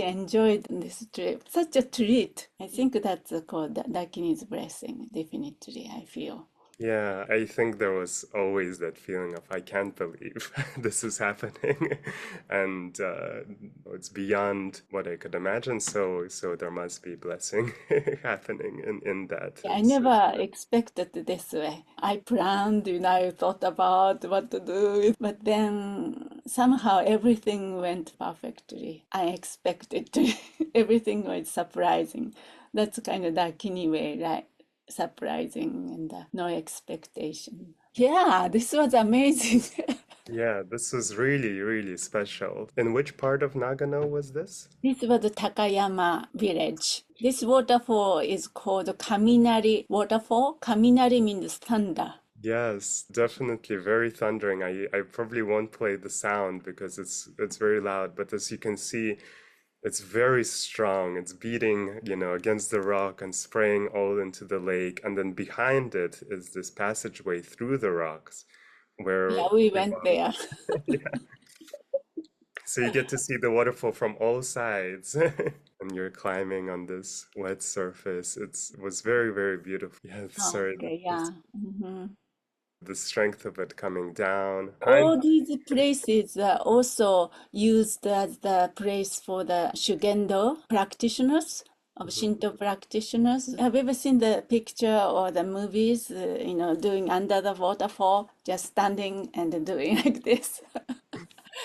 enjoyed this trip. Such a treat. I think that's called Dakini's blessing, definitely, I feel. Yeah, I think there was always that feeling of I can't believe this is happening, and it's beyond what I could imagine. So there must be blessing happening in that. I It's never expected this way. I planned, I thought about what to do, but then somehow everything went perfectly. I expected to. Everything was surprising. That's kind of Dakini way, right? Surprising and no expectation. Yeah, this was amazing. yeah, this was really, really special. In which part of Nagano was this? This was Takayama village. This waterfall is called Kaminari waterfall. Kaminari means thunder. Yes, definitely very thundering. I probably won't play the sound because it's very loud, but as you can see, it's very strong. It's beating, against the rock and spraying all into the lake. And then behind it is this passageway through the rocks where Yeah, we we went walk. there. Yeah. So you get to see the waterfall from all sides. And you're climbing on this wet surface. It was very, very beautiful. Yeah, Oh, sorry, okay, yeah. the strength of it coming down. All these places are also used as the place for the Shugendo practitioners of Mhm. Shinto practitioners. Have you ever seen the picture or the movies, doing under the waterfall, just standing and doing like this?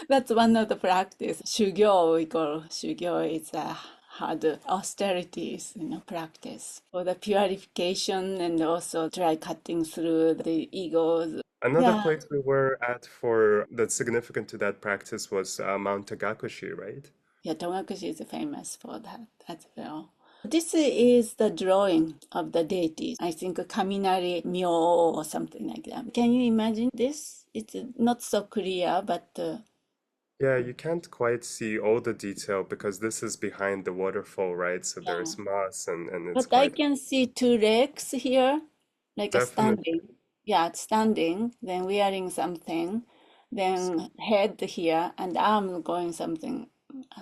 That's one of the practice. Shugyo, we call Shugyo is a hard austerities, practice for the purification and also try cutting through the egos. Another Yeah, place we were at for that's significant to that practice was Mount Tagakushi, right? yeah, Togakushi is famous for that as well. This is the drawing of the deities. I think Kaminari Myo or something like that. Can you imagine this? It's not so clear, but Yeah, you can't quite see all the detail because this is behind the waterfall, right? So yeah. there's moss and it's But I quite can see two legs here, like a definitely. standing. Yeah, it's standing, then wearing something, then head here and arm going something.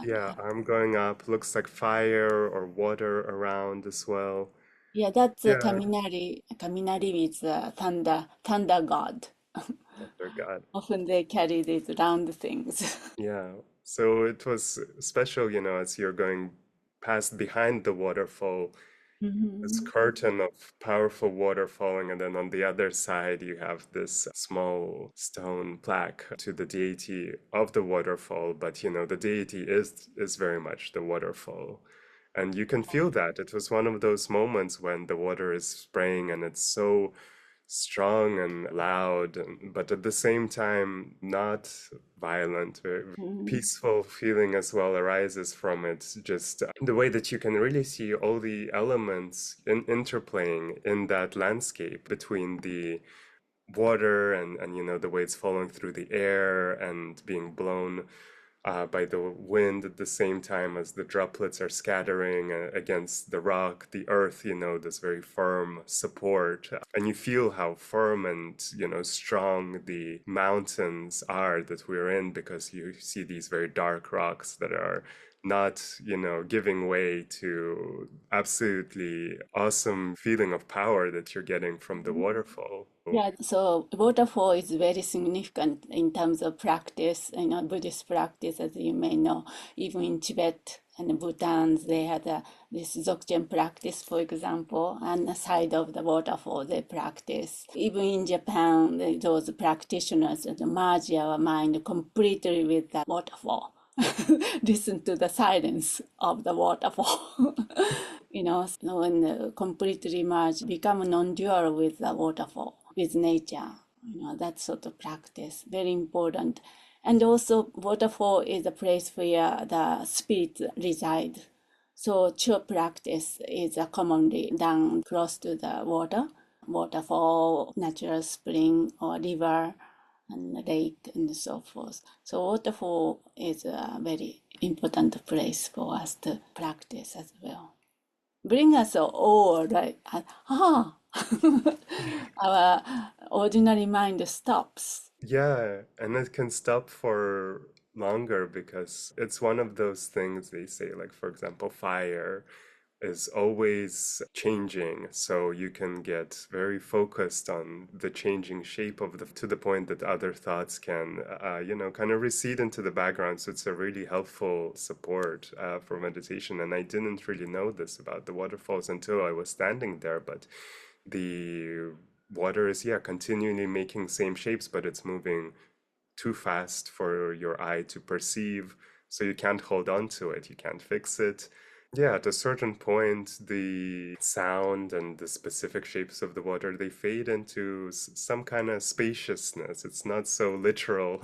Yeah, arm going up, looks like fire or water around as well. Yeah, that's a Yeah, Kaminari. Kaminari is a thunder god. under God. Often they carry these round things. Yeah. So it was special, as you're going past behind the waterfall, this Mhm. curtain of powerful water falling, and then on the other side, you have this small stone plaque to the deity of the waterfall. But the deity is very much the waterfall. And you can feel that. It was one of those moments when the water is spraying and it's so strong and loud, but at the same time, not violent. Mhm. Peaceful feeling as well arises from it. Just the way that you can really see all the elements interplaying in that landscape between the water and the way it's falling through the air and being blown by the wind at the same time as the droplets are scattering against the rock, the earth, this very firm support. And you feel how firm and, strong the mountains are that we're in because you see these very dark rocks that are not, giving way to absolutely awesome feeling of power that you're getting from the waterfall. Yeah, so waterfall is very significant in terms of practice, Buddhist practice, as you may know. Even in Tibet and Bhutan, they had this Dzogchen practice, for example, and the side of the waterfall they practice. Even in Japan, those practitioners merge our mind completely with the waterfall. Listen to the silence of the waterfall. So when completely merge, become non-dual with the waterfall, with nature. That sort of practice, very important. And also, waterfall is a place where the spirits reside. So, chur practice is commonly done close to the water, waterfall, natural spring, or river, and lake, and so forth. So, waterfall is a very important place for us to practice as well. Bring us all, right? Our ordinary mind stops. Yeah, and it can stop for longer because it's one of those things they say, like, for example, fire is always changing, so you can get very focused on the changing shape of the to the point that other thoughts can kind of recede into the background. So it's a really helpful support for meditation. And I didn't really know this about the waterfalls until I was standing there, but the water is, yeah, continually making same shapes, but it's moving too fast for your eye to perceive, so you can't hold on to it, you can't fix it. Yeah, at a certain point, the sound and the specific shapes of the water, they fade into some kind of spaciousness. It's not so literal.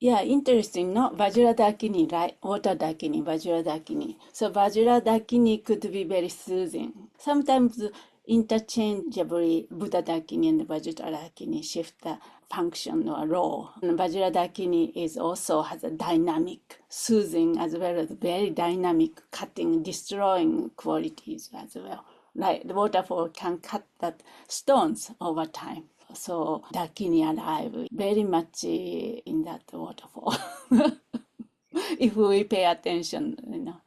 Yeah, interesting. No, Vajra Dakini, right? Water Dakini, Vajra Dakini. So Vajra Dakini could be very soothing. Sometimes interchangeably, Buddha Dakini and Vajra Dakini shift the function or role. And Vajra Dakini is also has a dynamic, soothing as well as very dynamic, cutting, destroying qualities as well. Like the waterfall can cut that stones over time. So Dakini alive very much in that waterfall. If we pay attention,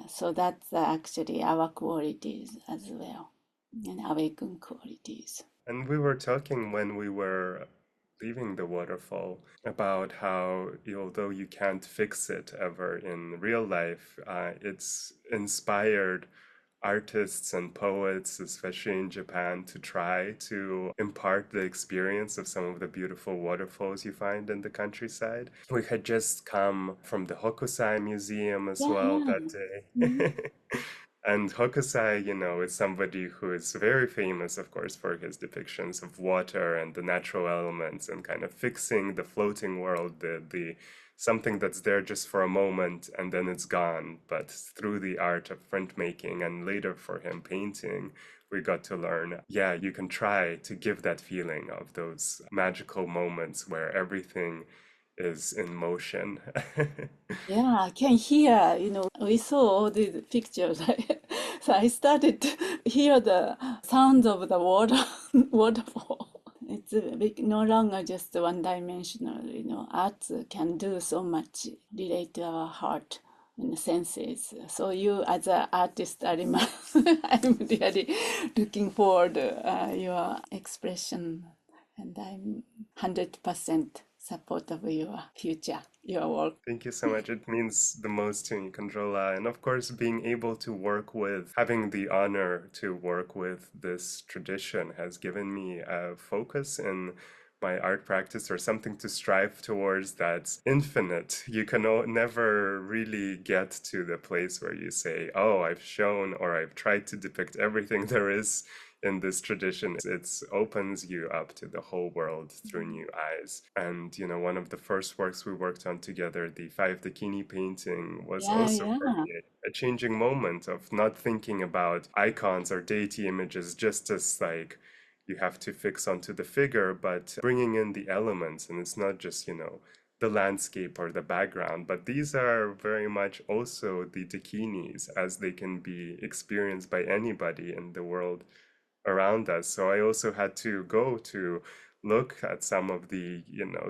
So that's actually our qualities as well, and awakened qualities. And we were talking when we were leaving the waterfall about how, although you can't fix it ever in real life, it's inspired artists and poets, especially in Japan, to try to impart the experience of some of the beautiful waterfalls you find in the countryside. We had just come from the Hokusai Museum as Yeah, well yeah. that Mhm. day. And Hokusai, is somebody who is very famous, of course, for his depictions of water and the natural elements and kind of fixing the floating world, the something that's there just for a moment and then it's gone. But through the art of printmaking and later for him painting, we got to learn, yeah, you can try to give that feeling of those magical moments where everything is in motion. Yeah, I can hear, we saw all these pictures. So I started to hear the sounds of the water, waterfall. It's no longer just one dimensional, Art can do so much, relate to our heart and senses. So you, as an artist, Arima, I'm really looking forward your expression, and I'm 100% support of your future, your work. Thank you so much. It means the most to me, Controlla. And of course, being able to work with, having the honor to work with this tradition has given me a focus in my art practice or something to strive towards that's infinite. You can never really get to the place where you say, oh, I've shown or I've tried to depict everything there is in this tradition. It opens you up to the whole world through new eyes. And one of the first works we worked on together, the five Dakini painting, was Yeah, also for yeah. me a changing moment of not thinking about icons or deity images just as like you have to fix onto the figure, but bringing in the elements. And it's not just, the landscape or the background, but these are very much also the Dakinis as they can be experienced by anybody in the world around us. So I also had to go to look at some of the,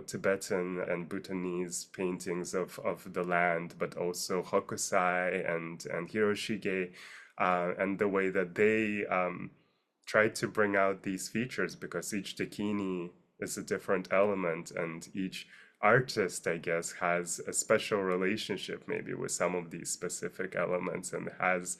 Tibetan and Bhutanese paintings of the land, but also Hokusai and Hiroshige, and the way that they tried to bring out these features because each Dakini is a different element and each artist, I guess, has a special relationship maybe with some of these specific elements and has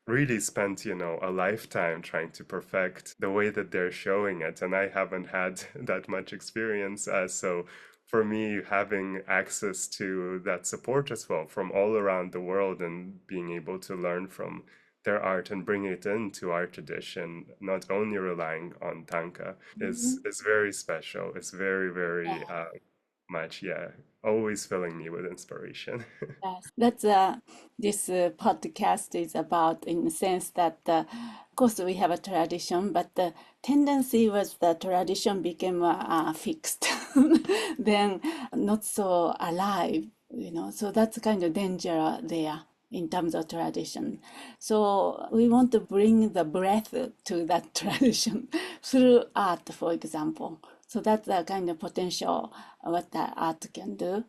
really spent, a lifetime trying to perfect the way that they're showing it. And I haven't had that much experience. So for me, having access to that support as well from all around the world and being able to learn from their art and bring it into our tradition, not only relying on tanka, is Mhm. is very special. It's very, Yeah, very much, yeah, always filling me with inspiration. yes. That's this podcast is about in the sense that, of course, we have a tradition, but the tendency was the tradition became fixed, then not so alive, So that's kind of danger there in terms of tradition. So we want to bring the breath to that tradition through art, for example. So that's the kind of potential what the art can do.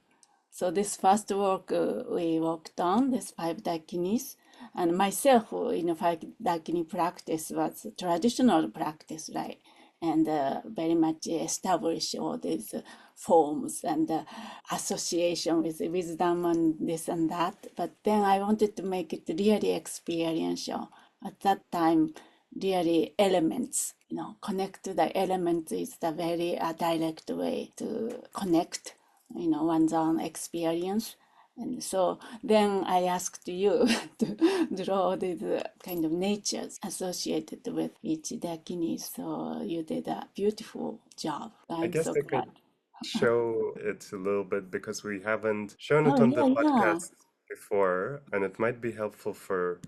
So this first work we worked on, this five Dakinis, and myself, five Dakini practice was traditional practice, right? And very much establish all these forms and association with wisdom and this and that. But then I wanted to make it really experiential. At that time, really elements, connect to the elements is the very direct way to connect, one's own experience. And so then I asked you to draw these kind of natures associated with each Dakini. So you did a beautiful job. I I'm guess so I glad. could show it a little bit because we haven't shown it Oh, on the yeah, yeah. podcast before, and it might be helpful for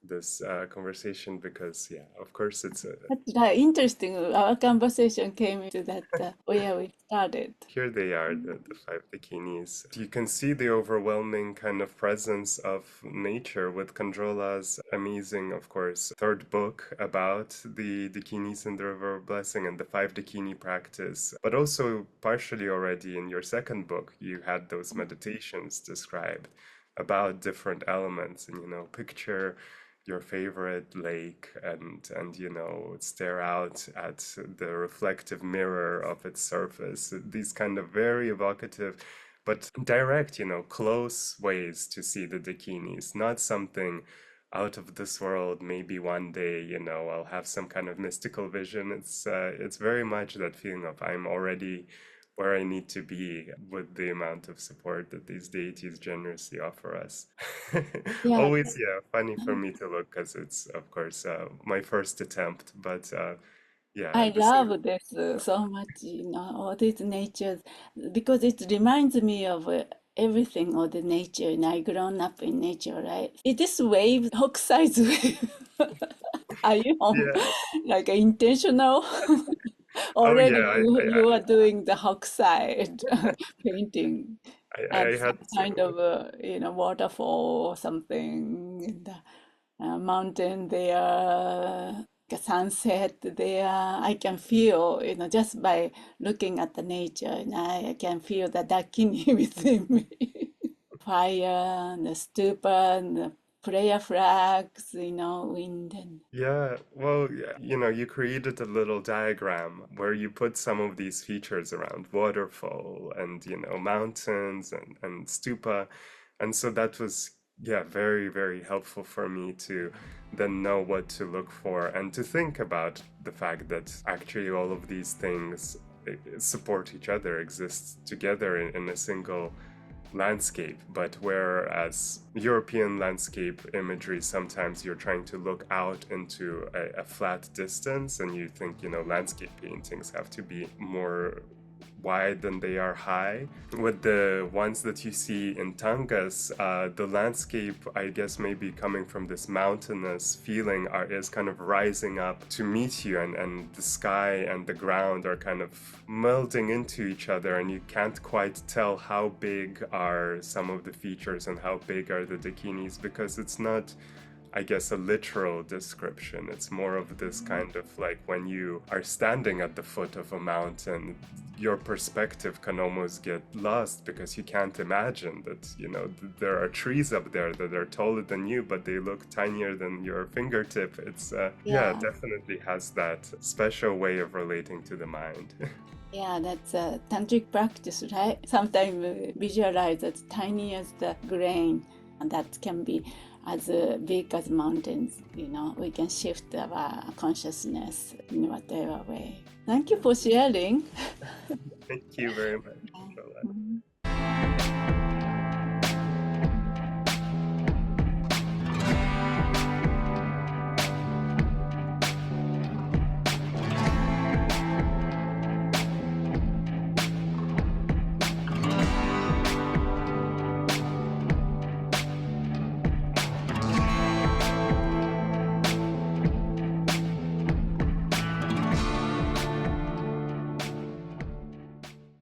this conversation because, yeah, of course, it's a, That's right. Interesting. Our conversation came to that where we started. here they are, the five bikinis. You can see the overwhelming kind of presence of nature with Kandrola's amazing, of course, third book about the Dakinis and the River of Blessing and the five Dakini practice. But also, partially already in your second book, you had those meditations described about different elements. And, picture your favorite lake and stare out at the reflective mirror of its surface, these kind of very evocative but direct, close ways to see the dakinis, not something out of this world. Maybe one day, I'll have some kind of mystical vision. It's very much that feeling of I'm already where I need to be with the amount of support that these deities generously offer us. Yeah, Always, yeah, funny for me to look because it's, of course, my first attempt, but yeah, I at the same love this so much, all these natures, because it reminds me of everything, all the nature, and I grown up in nature, right? It is wave, Hokusai's wave. Are you on, yeah. like intentional? Oh Already yeah, you are doing the Hokusai painting I and had some kind to. of, waterfall or something in the mountain there, the sunset there. I can feel, just by looking at the nature, and I can feel the Dakini within me. Fire, and the stupa, and the prayer flags, wind and Yeah, well, yeah, you created a little diagram where you put some of these features around waterfall and, mountains and stupa. And so that was, yeah, very, very helpful for me to then know what to look for and to think about the fact that actually all of these things support each other, exist together in a single landscape. But whereas European landscape imagery, sometimes you're trying to look out into a flat distance and you think, landscape paintings have to be more wide than they are high. With the ones that you see in Tangas, the landscape, I guess, maybe coming from this mountainous feeling, is kind of rising up to meet you, and the sky and the ground are kind of melding into each other, and you can't quite tell how big are some of the features and how big are the dakinis because it's not, I guess, a literal description. It's more of this kind of like when you are standing at the foot of a mountain, your perspective can almost get lost because you can't imagine that, there are trees up there that are taller than you, but they look tinier than your fingertip. It's, yeah, yeah, definitely has that special way of relating to the mind. yeah, that's a tantric practice, right? Sometimes visualize as tiny as the grain, and that can be as big as mountains. We can shift our consciousness in whatever way. Thank you for sharing. Thank you very much.